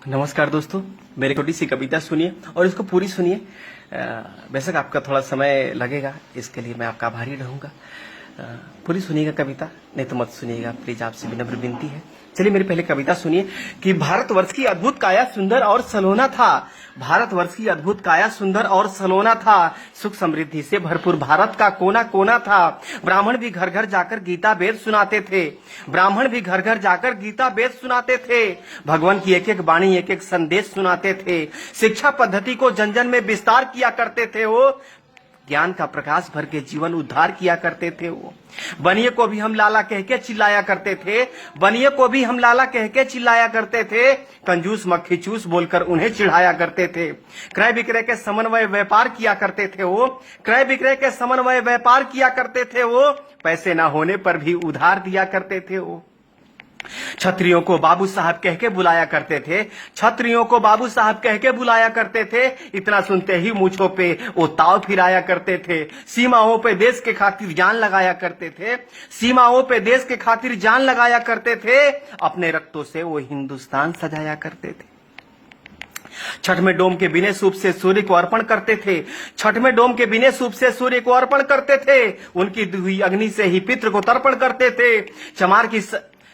नमस्कार दोस्तों, मेरी छोटी सी कविता सुनिए और इसको पूरी सुनिए। बेशक आपका थोड़ा समय लगेगा, इसके लिए मैं आपका आभारी रहूंगा। पूरी सुनिएगा कविता, नहीं तो मत सुनिएगा प्लीज, आपसे विनम्र विनती है। चलिए मेरी पहले कविता सुनिए कि भारतवर्ष की अद्भुत काया सुंदर और सलोना था। भारतवर्ष की अद्भुत काया सुंदर और सलोना था। सुख समृद्धि से भरपूर भारत का कोना कोना था। ब्राह्मण भी घर घर जाकर गीता वेद सुनाते थे। ब्राह्मण भी घर घर जाकर गीता वेद सुनाते थे। भगवान की एक एक वाणी एक एक संदेश सुनाते थे। शिक्षा पद्धति को जन जन में विस्तार किया करते थे। वो ज्ञान का प्रकाश भर के जीवन उद्धार किया करते थे। वो बनिए को भी हम लाला कह के चिल्लाया करते थे। बनिए को भी हम लाला कह के चिल्लाया करते थे। कंजूस मक्खी चूस बोलकर उन्हें चिढ़ाया करते थे। क्रय विक्रय के समन्वय व्यापार किया करते थे। वो क्रय विक्रय के समन्वय व्यापार किया करते थे। वो पैसे ना होने पर भी उधार दिया करते थे। वो छत्रियों को बाबू साहब कह के बुलाया करते थे। छत्रियों को बाबू साहब कह के बुलाया करते थे। इतना सुनते ही मूंछों पे वो ताव फिराया करते थे। सीमाओं पे देश के खातिर जान लगाया करते थे। सीमाओं पे देश के खातिर जान लगाया करते थे। अपने रक्तों से वो हिंदुस्तान सजाया करते थे। छठ में डोम के बिने सूप से सूर्य को अर्पण करते थे। छठ में डोम के बिने सूप से सूर्य को अर्पण करते थे। उनकी दुही अग्नि से ही पितृ को तर्पण करते थे।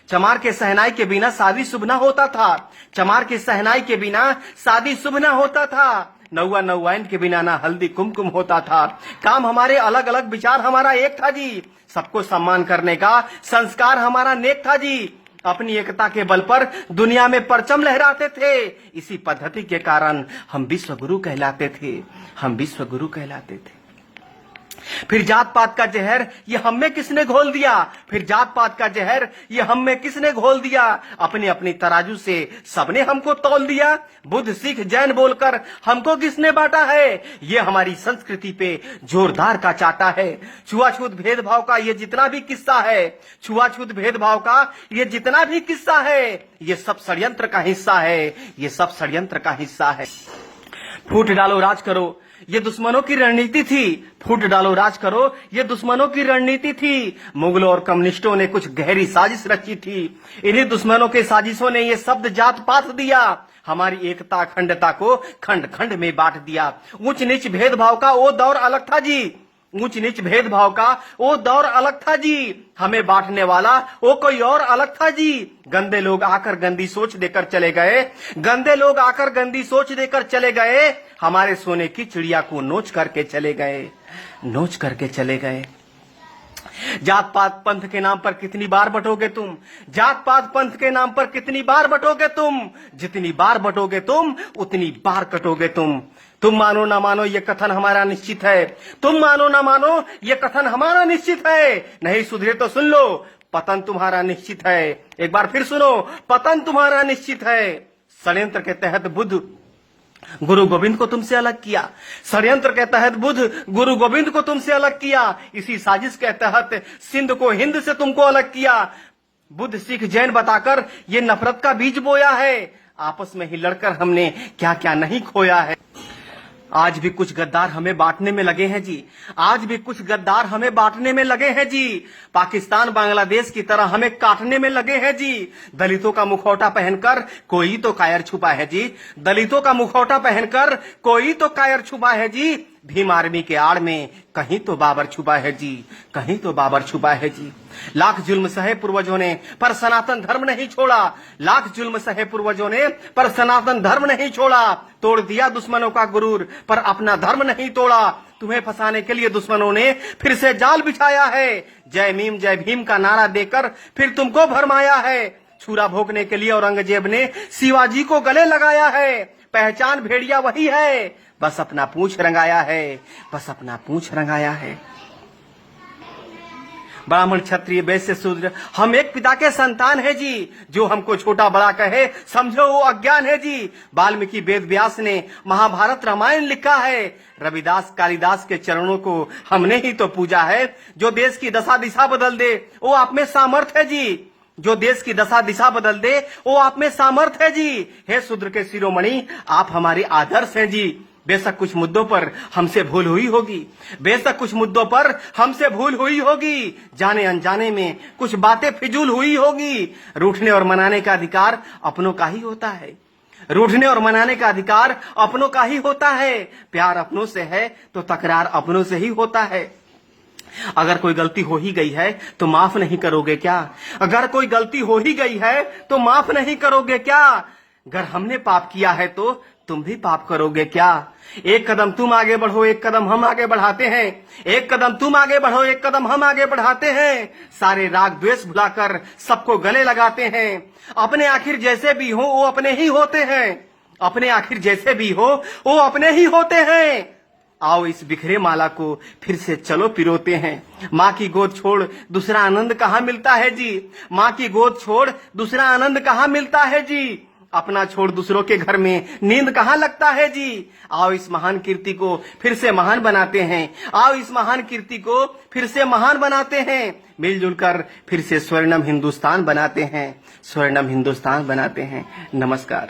चमार के सहनाई के बिना शादी शुभ न होता था। चमार के सहनाई के बिना शादी शुभ न होता था। नौवा नौवाइन के बिना ना हल्दी कुमकुम होता था। काम हमारे अलग अलग, विचार हमारा एक था जी। सबको सम्मान करने का संस्कार हमारा नेक था जी। अपनी एकता के बल पर दुनिया में परचम लहराते थे। इसी पद्धति के कारण हम विश्व गुरु कहलाते थे। हम विश्व गुरु कहलाते थे। फिर जात पात का जहर ये हम में किसने घोल दिया। फिर जात पात का जहर ये हम में किसने घोल दिया। अपनी अपनी तराजू से सबने हमको तौल दिया। बुद्ध सिख जैन बोलकर हमको किसने बांटा है। ये हमारी संस्कृति पे जोरदार का चाटा है। छुआछूत भेदभाव का ये जितना भी किस्सा है। छुआछूत भेदभाव का ये जितना भी किस्सा है। ये सब षड्यंत्र का हिस्सा है। ये सब षड्यंत्र का हिस्सा है। फूट डालो राज करो ये दुश्मनों की रणनीति थी। फूट डालो राज करो ये दुश्मनों की रणनीति थी। मुगलों और कम्युनिस्टों ने कुछ गहरी साजिश रची थी। इन्हीं दुश्मनों के साजिशों ने ये शब्द जात पात दिया। हमारी एकता अखंडता को खंड खंड में बांट दिया। ऊंच नीच भेदभाव का वो दौर अलग था जी। ऊंच नीच भेदभाव का वो दौर अलग था जी। हमें बांटने वाला वो कोई और अलग था जी। गंदे लोग आकर गंदी सोच देकर चले गए। गंदे लोग आकर गंदी सोच देकर चले गए। हमारे सोने की चिड़िया को नोच करके चले गए। नोच करके चले गए। जात पात पंथ के नाम पर कितनी बार बटोगे तुम। जात पात पंथ के नाम पर कितनी बार बटोगे तुम। जितनी बार बटोगे तुम उतनी बार कटोगे तुम। तुम मानो ना मानो ये कथन हमारा निश्चित है। तुम मानो ना मानो ये कथन हमारा निश्चित है। नहीं सुधरे तो सुन लो, पतन तुम्हारा निश्चित है। एक बार फिर सुनो, पतन तुम्हारा निश्चित है। षड्यंत्र के तहत बुद्ध गुरु गोविंद को तुमसे अलग किया। षड्यंत्र के तहत बुद्ध गुरु गोविंद को तुमसे अलग किया। इसी साजिश के तहत सिंध को हिंद से तुमको अलग किया। बुद्ध सिख जैन बताकर ये नफरत का बीज बोया है। आपस में ही लड़कर हमने क्या क्या नहीं खोया है। आज भी कुछ गद्दार हमें बांटने में लगे हैं जी। आज भी कुछ गद्दार हमें बांटने में लगे हैं जी। पाकिस्तान बांग्लादेश की तरह हमें काटने में लगे हैं जी। दलितों का मुखौटा पहनकर कोई तो कायर छुपा है जी। दलितों का मुखौटा पहनकर कोई तो कायर छुपा है जी। भीम आर्मी के आड़ में कहीं तो बाबर छुपा है जी। कहीं तो बाबर छुपा है जी। लाख जुल्म सहे पूर्वजों ने पर सनातन धर्म नहीं छोड़ा। लाख जुल्म सहे पूर्वजों ने पर सनातन धर्म नहीं छोड़ा। तोड़ दिया दुश्मनों का गुरूर पर अपना धर्म नहीं तोड़ा। तुम्हें फंसाने के लिए दुश्मनों ने फिर से जाल बिछाया है। जय भीम का नारा देकर फिर तुमको भरमाया है। छुरा भोंकने के लिए औरंगजेब ने शिवाजी को गले लगाया है। पहचान भेड़िया वही है, बस अपना पूंछ रंगाया है। बस अपना पूंछ रंगाया है। ब्राह्मण क्षत्रिय वैश्य शूद्र हम एक पिता के संतान है जी। जो हमको छोटा बड़ा कहे समझो वो अज्ञान है जी। वाल्मीकि वेद व्यास ने महाभारत रामायण लिखा है। रविदास कालिदास के चरणों को हमने ही तो पूजा है। जो देश की दशा दिशा बदल दे वो आप में सामर्थ्य है जी। जो देश की दशा दिशा बदल दे वो आप में सामर्थ्य है जी। हे शूद्र के शिरोमणि आप हमारे आदर्श हैं जी। बेशक कुछ मुद्दों पर हमसे भूल हुई होगी। बेशक कुछ मुद्दों पर हमसे भूल हुई होगी। जाने अनजाने में कुछ बातें फिजूल हुई होगी। रूठने और मनाने का अधिकार अपनों का ही होता है। रूठने और मनाने का अधिकार अपनों का ही होता है। प्यार अपनों से है तो तकरार अपनों से ही होता है। अगर कोई गलती हो ही गई है तो माफ नहीं करोगे क्या? अगर कोई गलती हो ही गई है तो माफ नहीं करोगे क्या? अगर हमने पाप किया है तो तुम भी पाप करोगे क्या? एक कदम तुम आगे बढ़ो, एक कदम हम आगे बढ़ाते हैं। एक कदम तुम आगे बढ़ो, एक कदम हम आगे बढ़ाते हैं। सारे राग द्वेष भुलाकर सबको गले लगाते हैं। अपने आखिर जैसे भी हो वो अपने ही होते हैं। अपने आखिर जैसे भी हो वो अपने ही होते हैं। आओ इस बिखरे माला को फिर से चलो पिरोते हैं। माँ की गोद छोड़ दूसरा आनंद कहाँ मिलता है जी? माँ की गोद छोड़ दूसरा आनंद कहाँ मिलता है जी? अपना छोड़ दूसरों के घर में नींद कहाँ लगता है जी? आओ इस महान कीर्ति को फिर से महान बनाते हैं। आओ इस महान कीर्ति को फिर से महान बनाते हैं। मिलजुल कर फिर से स्वर्णम हिंदुस्तान बनाते हैं। स्वर्णम हिंदुस्तान बनाते हैं। नमस्कार।